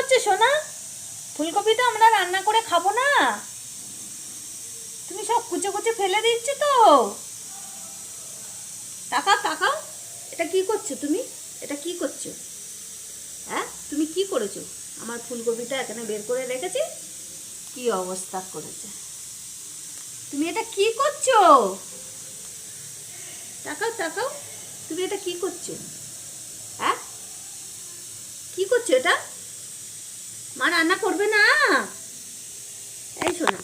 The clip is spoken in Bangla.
করছো সোনা? ফুলকপি তো আমরা রান্না করে খাবো না, তুমি সব কুচে কুচে ফেলে দিচ্ছ তো। তাকাও তাকাও, এটা কি করছো তুমি? এটা কি করছো? হ্যাঁ, তুমি কি করেছো? আমার ফুলকপিটা এখানে বের করে রেখেছি, কি অবস্থা করেছে। তুমি এটা কি করছো? তাকাও তাকাও, তুমি এটা কি করছো? হ্যাঁ, কি করছো এটা? মা রান্না করবে না? এই শোনা,